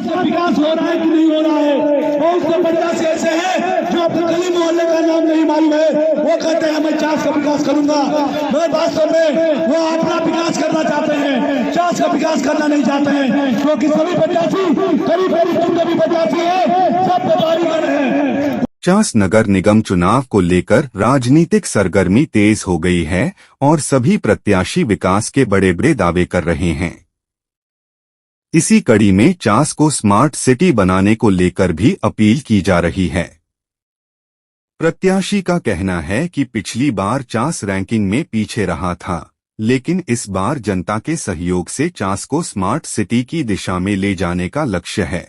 विकास हो रहा है कि नहीं हो रहा है। बहुत से प्रत्याशी ऐसे हैं जो अपने गली मोहल्ले का नाम नहीं मालूम है, वो कहते हैं मैं चास का विकास करूंगा। मैं वास्तव में वो अपना विकास करना चाहते हैं, चास का विकास करना नहीं चाहते हैं, क्योंकि सभी प्रत्याशी करीब जितने भी प्रत्याशी है सब व्यापारी बने हैं। चास नगर निगम चुनाव को लेकर राजनीतिक सरगर्मी तेज हो गई है और सभी प्रत्याशी विकास के बड़े बड़े दावे कर रहे हैं। इसी कड़ी में चास को स्मार्ट सिटी बनाने को लेकर भी अपील की जा रही है। प्रत्याशी का कहना है कि पिछली बार चास रैंकिंग में पीछे रहा था, लेकिन इस बार जनता के सहयोग से चास को स्मार्ट सिटी की दिशा में ले जाने का लक्ष्य है।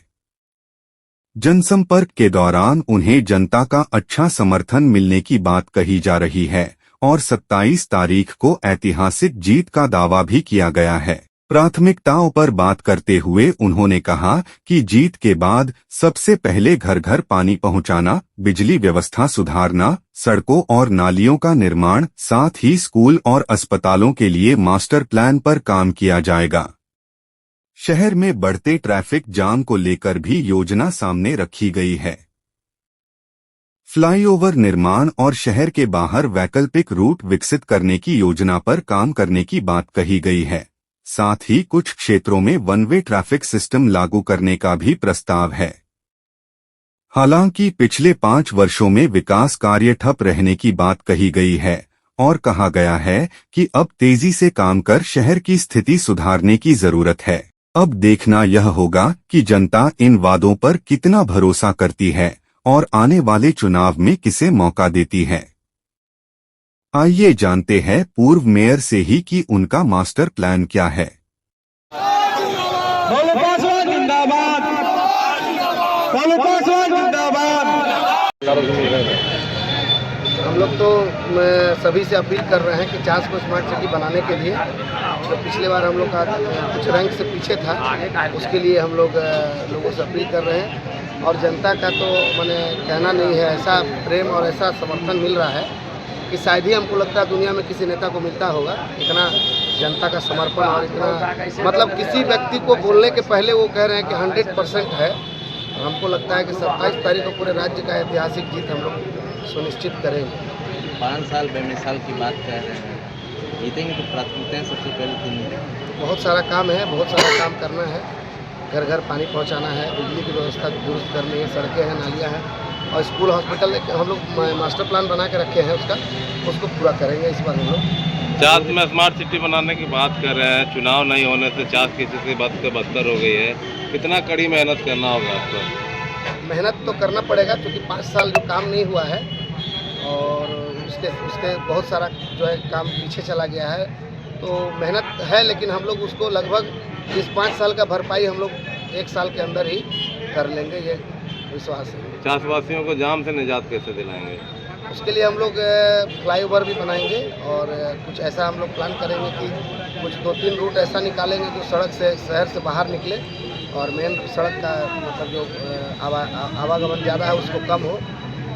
जनसंपर्क के दौरान उन्हें जनता का अच्छा समर्थन मिलने की बात कही जा रही है और 27 तारीख को ऐतिहासिक जीत का दावा भी किया गया है। प्राथमिकताओं पर बात करते हुए उन्होंने कहा कि जीत के बाद सबसे पहले घर घर पानी पहुंचाना, बिजली व्यवस्था सुधारना, सड़कों और नालियों का निर्माण, साथ ही स्कूल और अस्पतालों के लिए मास्टर प्लान पर काम किया जाएगा। शहर में बढ़ते ट्रैफिक जाम को लेकर भी योजना सामने रखी गई है। फ्लाईओवर निर्माण और शहर के बाहर वैकल्पिक रूट विकसित करने की योजना पर काम करने की बात कही गई है। साथ ही कुछ क्षेत्रों में वन वे ट्रैफिक सिस्टम लागू करने का भी प्रस्ताव है। हालांकि पिछले 5 वर्षों में विकास कार्य ठप रहने की बात कही गई है और कहा गया है कि अब तेजी से काम कर शहर की स्थिति सुधारने की जरूरत है। अब देखना यह होगा कि जनता इन वादों पर कितना भरोसा करती है और आने वाले चुनाव में किसे मौका देती है। आइए जानते हैं पूर्व मेयर से ही कि उनका मास्टर प्लान क्या है। हम लोग तो सभी से अपील कर रहे हैं कि चास को स्मार्ट सिटी बनाने के लिए, तो पिछले बार हम लोग का कुछ रैंक से पीछे था, उसके लिए हम लोगों से अपील कर रहे हैं। और जनता का तो मैंने कहना नहीं है, ऐसा प्रेम और ऐसा समर्थन मिल रहा है कि शायद ही हमको लगता है दुनिया में किसी नेता को मिलता होगा इतना जनता का समर्पण और इतना, मतलब किसी व्यक्ति को बोलने के पहले वो कह रहे हैं कि 100% है। और हमको लगता है कि 27 तारीख को पूरे राज्य का ऐतिहासिक जीत हम लोग सुनिश्चित करेंगे। 5 साल बेमिसाल की बात कह रहे हैं, जीतेंगे तो प्राथमिकताएं सबसे पहले दिन। बहुत सारा काम है, बहुत सारा काम करना है। घर घर पानी पहुंचाना है, बिजली की व्यवस्था दुरुस्त करनी है, सड़कें हैं, नालियां हैं और स्कूल हॉस्पिटल हम लोग मास्टर प्लान बना के रखे हैं, उसको पूरा करेंगे इस बार हम लोग। चास में स्मार्ट सिटी बनाने की बात कर रहे हैं, चुनाव नहीं होने से चास की स्थिति बदतर हो गई है। कितना कड़ी मेहनत करना होगा आपको? मेहनत तो करना पड़ेगा क्योंकि 5 साल जो काम नहीं हुआ है और उसके बहुत सारा जो है काम पीछे चला गया है, तो मेहनत है, लेकिन हम लोग उसको लगभग इस 5 साल का भरपाई हम लोग 1 साल के अंदर ही कर लेंगे, ये विश्वास है। चासवासियों को जाम से निजात कैसे दिलाएंगे? उसके लिए हम लोग फ्लाईओवर भी बनाएंगे और कुछ ऐसा हम लोग प्लान करेंगे कि कुछ 2-3 रूट ऐसा निकालेंगे जो सड़क से शहर से बाहर निकले और मेन सड़क का मतलब जो आवागमन ज़्यादा है उसको कम हो।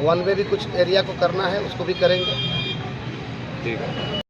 वन वे भी कुछ एरिया को करना है, उसको भी करेंगे। ठीक है।